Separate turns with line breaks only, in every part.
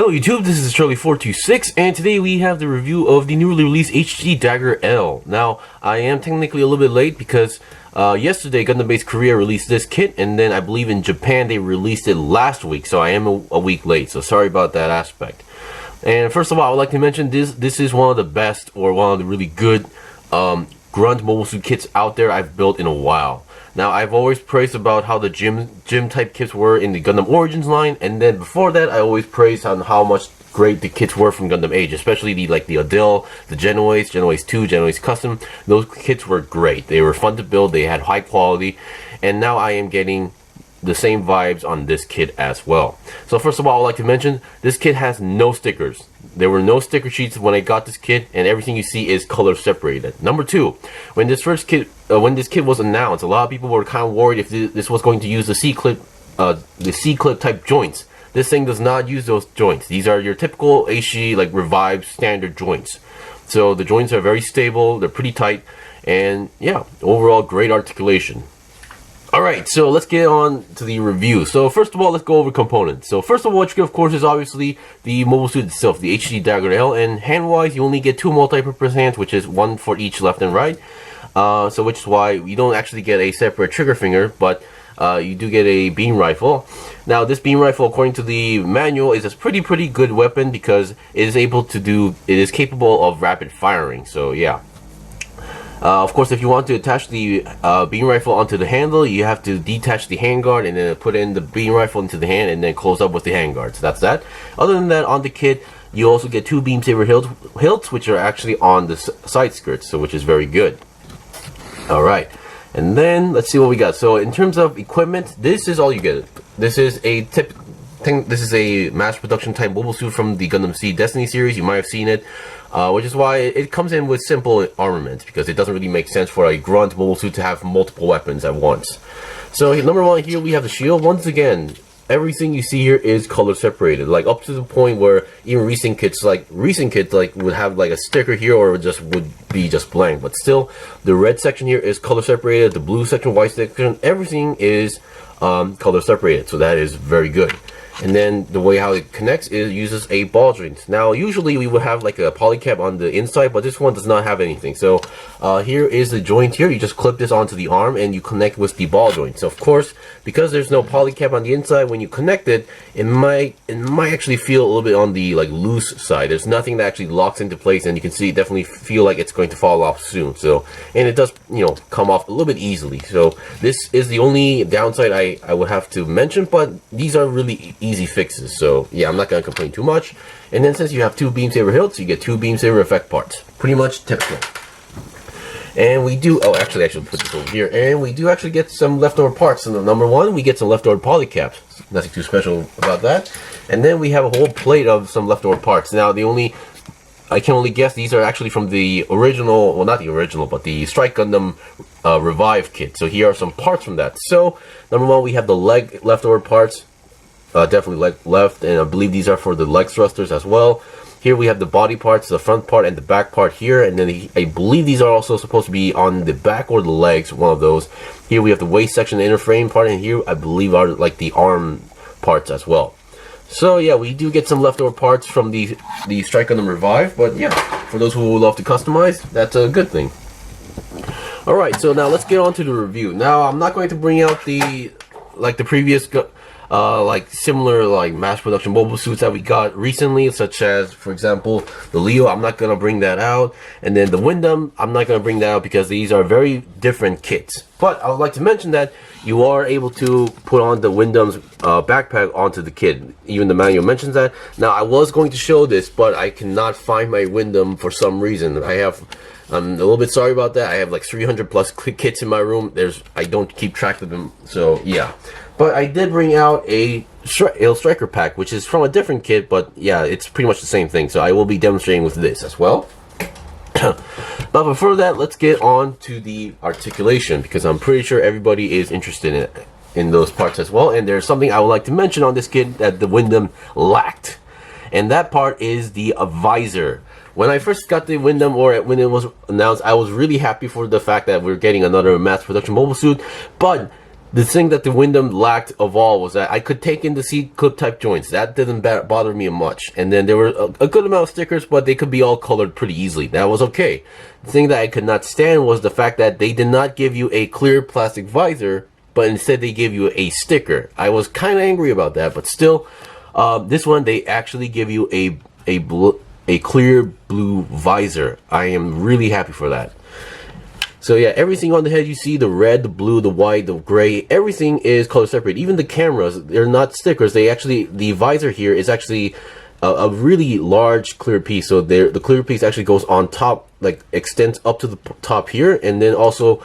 Hello YouTube, this is Charlie426, and today we have the review of the newly released HG Dagger L. Now, I am technically a little bit late because yesterday Gundam Base Korea released this kit, and then I believe in Japan they released it last week, so I am a week late, so sorry about that aspect. And first of all, I would like to mention this is one of the best, or one of the really good grunt mobile suit kits out there I've built in a while. Now, I've always praised about how the gym type kits were in the Gundam Origins line, and then before that, I always praised on how much great the kits were from Gundam Age, especially the aile, the Genoese, Genoese 2, Genoese Custom. Those kits were great. They were fun to build, they had high quality, and now I am getting the same vibes on this kit as well. So first of all, I would like to mention this kit has no stickers. There were no sticker sheets when I got this kit, and everything you see is color separated. Number two, when this kit was announced, a lot of people were kind of worried if this was going to use the C-clip type joints. This thing does not use those joints. These are your typical HG revived standard joints. So the joints are very stable, they're pretty tight, and yeah, overall great articulation. Alright, so let's get on to the review. So first of all, let's go over components. So first of all, what you get, of course, is obviously the mobile suit itself, the HG Dagger L, and hand-wise, you only get two multi-purpose hands, which is one for each left and right. So which is why you don't actually get a separate trigger finger, but you do get a beam rifle. Now, this beam rifle, according to the manual, is a pretty good weapon because it is capable of rapid firing. So yeah. Of course, if you want to attach the beam rifle onto the handle, you have to detach the handguard and then put in the beam rifle into the hand and then close up with the handguard. So that's that. Other than that, on the kit, you also get two beam saber hilts, which are actually on the side skirts, so which is very good. Alright, and then let's see what we got. So in terms of equipment, this is all you get. This is a this is a mass production type mobile suit from the Gundam Seed Destiny series. You might have seen it. Which is why it comes in with simple armament, because it doesn't really make sense for a grunt mobile suit to have multiple weapons at once. So number one, here we have the shield. Once again, everything you see here is color separated, up to the point where even recent kits would have a sticker here, or would be just blank. But still, the red section here is color separated, the blue section, white section, everything is color separated. So that is very good. And then the way how it connects is uses a ball joint. Now, usually we would have a polycap on the inside, but this one does not have anything. So here is the joint here. You just clip this onto the arm and you connect with the ball joint. So of course, because there's no polycap on the inside, when you connect it, it might actually feel a little bit on the loose side. There's nothing that actually locks into place, and you can see definitely feel like it's going to fall off soon. So, and it does come off a little bit easily. So this is the only downside I would have to mention, but these are really easy fixes. So yeah, I'm not gonna complain too much. And then since you have two beam saber hilts, you get two beam saber effect parts. Pretty much typical. And we do, actually I should put this over here, and we do actually get some leftover parts. So number one, we get some leftover polycaps. Nothing too special about that. And then we have a whole plate of some leftover parts. Now I can only guess these are actually from the original, well, not the original, but the Strike Gundam Revive kit. So here are some parts from that. So number one, we have the leg leftover parts. Definitely leg left, and I believe these are for the leg thrusters as well. Here we have the body parts, the front part and the back part here, and then I believe these are also supposed to be on the back or the legs, one of those. Here we have the waist section, the inner frame part, and here I believe are the arm parts as well. So yeah, we do get some leftover parts from the Strike Gundam Revive, but yeah, for those who would love to customize, that's a good thing. Alright, so now let's get on to the review. Now, I'm not going to bring out the previous similar mass production mobile suits that we got recently, such as, for example, the Leo. I'm not gonna bring that out, and then the Windam, I'm not gonna bring that out because these are very different kits. But I would like to mention that you are able to put on the Windam's backpack onto the kit. Even the manual mentions that. Now, I was going to show this, but I cannot find my Windam for some reason. I'm a little bit sorry about that. I have 300 plus kits in my room. I don't keep track of them, so yeah. But I did bring out a aile striker pack, which is from a different kit, but yeah, it's pretty much the same thing. So I will be demonstrating with this as well. But before that, let's get on to the articulation, because I'm pretty sure everybody is interested in those parts as well. And there's something I would like to mention on this kit that the Windam lacked, and that part is the visor. When I first got the Windam, or when it was announced, I was really happy for the fact that we're getting another mass production mobile suit, but The thing that the Windam lacked of all was that I could take in the C-clip type joints. That didn't bother me much. And then there were a good amount of stickers, but they could be all colored pretty easily. That was okay. The thing that I could not stand was the fact that they did not give you a clear plastic visor, but instead they gave you a sticker. I was kind of angry about that, but still, this one they actually give you a clear blue visor. I am really happy for that. So yeah, everything on the head you see, the red, the blue, the white, the gray, everything is color separated. Even the cameras, they're not stickers. The visor here is actually a really large clear piece. So the clear piece actually goes on top, like extends up to the top here, and then also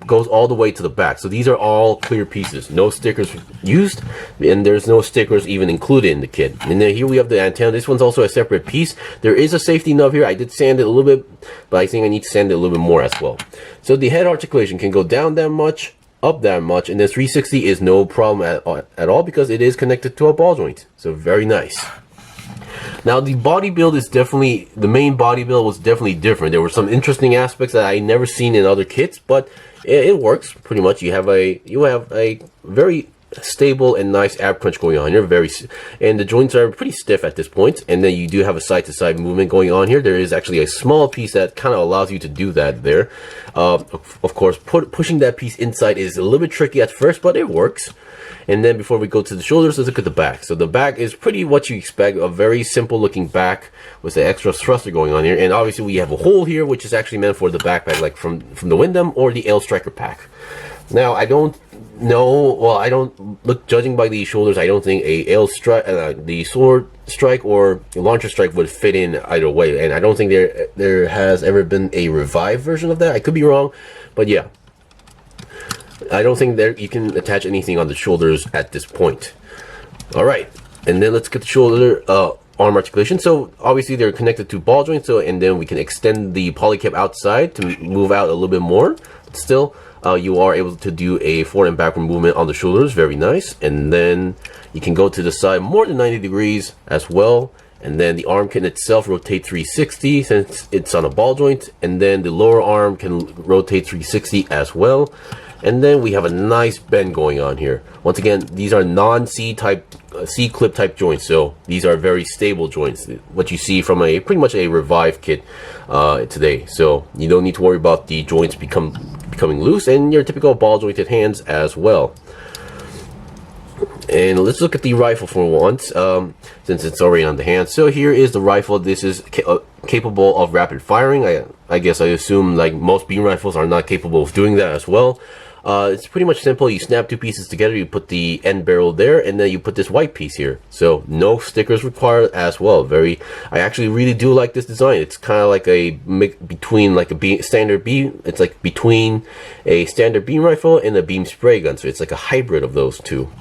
goes all the way to the back. So these are all clear pieces, no stickers used, and there's no stickers even included in the kit. And then here we have the antenna. This one's also a separate piece. There is a safety nub here. I did sand it a little bit, but I think I need to sand it a little bit more as well. So the head articulation can go down that much, up that much, and the 360 is no problem at all because it is connected to a ball joint. So very nice. Now the body build is definitely, the main body build was definitely different. There were some interesting aspects that I never seen in other kits, but it works pretty much. You have a very stable and nice ab crunch going on here, and the joints are pretty stiff at this point, and then you do have a side-to-side movement going on here. There is actually a small piece that kind of allows you to do that there. Of course, pushing that piece inside is a little bit tricky at first, but it works. And then before we go to the shoulders, let's look at the back. So the back is pretty what you expect, a very simple looking back with the extra thruster going on here. And obviously we have a hole here, which is actually meant for the backpack, like from the Windam or the aile striker pack. Now I don't know, well, I don't look, judging by the shoulders, I don't think a aile strike, the sword strike or launcher strike would fit in either way. And I don't think there has ever been a revived version of that. I could be wrong, but yeah. I don't think you can attach anything on the shoulders at this point. Alright, and then let's get the shoulder arm articulation. So obviously they're connected to ball joints, and then we can extend the polycap outside to move out a little bit more. But still, you are able to do a forward and backward movement on the shoulders, very nice. And then you can go to the side more than 90 degrees as well. And then the arm can itself rotate 360 since it's on a ball joint, and then the lower arm can rotate 360 as well. And then we have a nice bend going on here. Once again, these are C-clip type joints, so these are very stable joints. What you see from pretty much a revived kit today. So you don't need to worry about the joints becoming loose, and your typical ball jointed hands as well. And let's look at the rifle for once, since it's already on the hand. So here is the rifle. This is capable of rapid firing. I guess I assume like most beam rifles are not capable of doing that as well. It's pretty much simple. You snap two pieces together, you put the end barrel there, and then you put this white piece here. So no stickers required as well. I actually really do like this design. It's kind of like a mix between like a standard beam. It's like between a standard beam rifle and a beam spray gun. So it's like a hybrid of those two.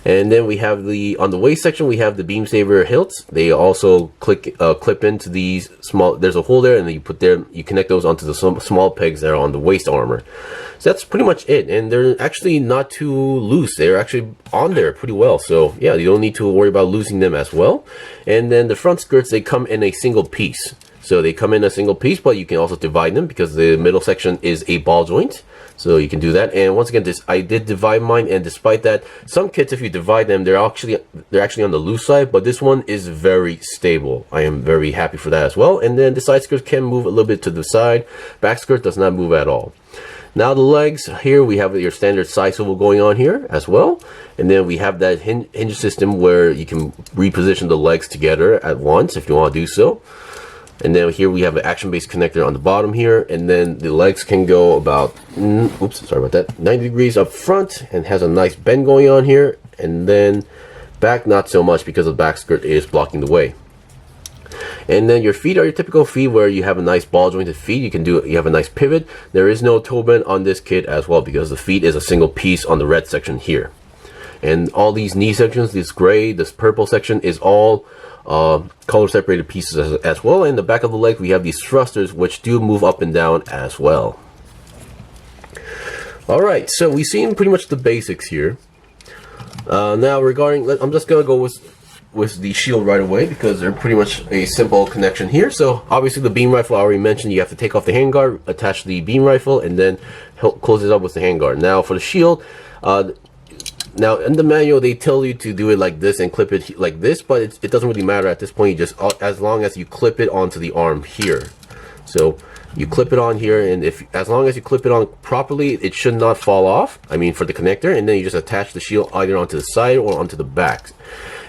And then we have on the waist section, we have the beam saber hilts. They also clip into these small, there's a hole there, and then you connect those onto the small pegs that are on the waist armor. So that's pretty much it. And they're actually not too loose. They're actually on there pretty well. So yeah, you don't need to worry about losing them as well. And then the front skirts, they come in a single piece. So they come in a single piece, but you can also divide them because the middle section is a ball joint. So you can do that. And once again, I did divide mine, and despite that, some kits, if you divide them, they're actually on the loose side, but this one is very stable. I am very happy for that as well. And then the side skirt can move a little bit to the side. Back skirt does not move at all. Now the legs, here we have your standard side swivel going on here as well. And then we have that hinge system where you can reposition the legs together at once if you want to do so. And then here we have an action-based connector on the bottom here, and then the legs can go about, oops, sorry about that, 90 degrees up front, and has a nice bend going on here. And then back, not so much because the back skirt is blocking the way. And then your feet are your typical feet where you have a nice ball jointed feet. You have a nice pivot. There is no toe bend on this kit as well because the feet is a single piece on the red section here. And all these knee sections, this gray, this purple section is all color separated pieces as well. In the back of the leg we have these thrusters which do move up and down as well. Alright, so we've seen pretty much the basics here. Now regarding, I'm just gonna go with with the shield right away because they're pretty much a simple connection here. So obviously the beam rifle I already mentioned, you have to take off the handguard, attach the beam rifle, and then close it up with the handguard. Now for the shield, now in the manual they tell you to do it like this and clip it like this, but it doesn't really matter at this point. You just, as long as you clip it onto the arm here. So you clip it on here, and as long as you clip it on properly, it should not fall off. I mean, for the connector, and then you just attach the shield either onto the side or onto the back.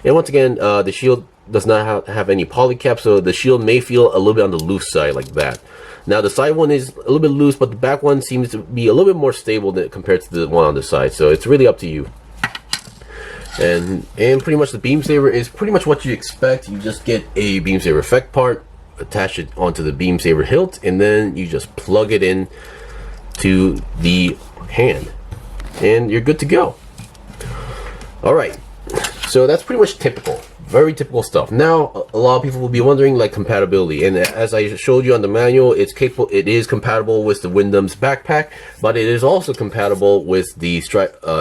And once again, the shield does not have any poly cap, so the shield may feel a little bit on the loose side like that. Now the side one is a little bit loose, but the back one seems to be a little bit more stable compared to the one on the side. So it's really up to you. And pretty much the beam saber is pretty much what you expect. You just get a beam saber effect part, attach it onto the beam saber hilt, and then you just plug it in to the hand, and you're good to go. All right, so that's pretty much typical, very typical stuff. Now a lot of people will be wondering like compatibility, and as I showed you on the manual, it is compatible with the Windam's backpack, but it is also compatible with the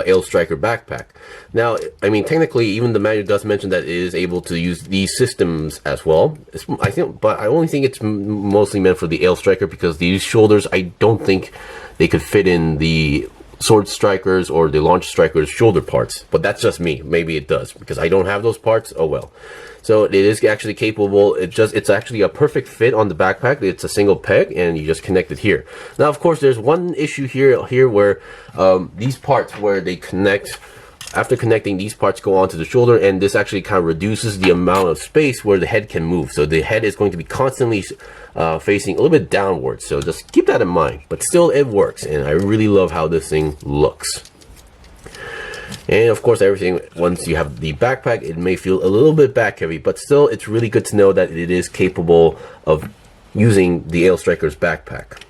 aile striker backpack. Now, I mean, technically, even the manual does mention that it is able to use these systems as well. But I only think it's mostly meant for the aile striker, because these shoulders, I don't think they could fit in the sword strikers or the launch strikers shoulder parts. But that's just me. Maybe it does, because I don't have those parts. Oh well. So it is actually capable. It's actually a perfect fit on the backpack. It's a single peg, and you just connect it here. Now, of course, there's one issue here where these parts where they connect. After connecting, these parts go onto the shoulder, and this actually kind of reduces the amount of space where the head can move. So the head is going to be constantly facing a little bit downwards. So just keep that in mind. But still, it works, and I really love how this thing looks. And of course, everything, once you have the backpack, it may feel a little bit back heavy, but still, it's really good to know that it is capable of using the aile striker's backpack.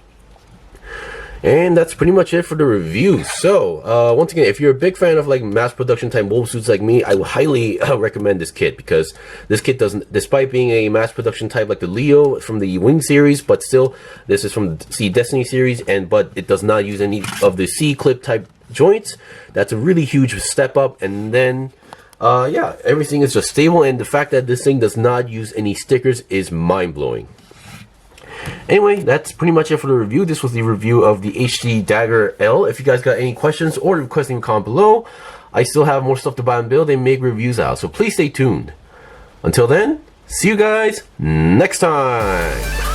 And that's pretty much it for the review. So once again, if you're a big fan of like mass production type mobile suits like me, I would highly recommend this kit, because this kit doesn't, despite being a mass production type like the Leo from the Wing series, but still this is from the C Destiny series, but it does not use any of the C clip type joints. That's a really huge step up. And then yeah, everything is just stable, and the fact that this thing does not use any stickers is mind-blowing. Anyway, that's pretty much it for the review. This was the review of the HG Dagger L. If you guys got any questions or requesting, comment below. I still have more stuff to buy and build and make reviews out, so please stay tuned. Until then, see you guys next time.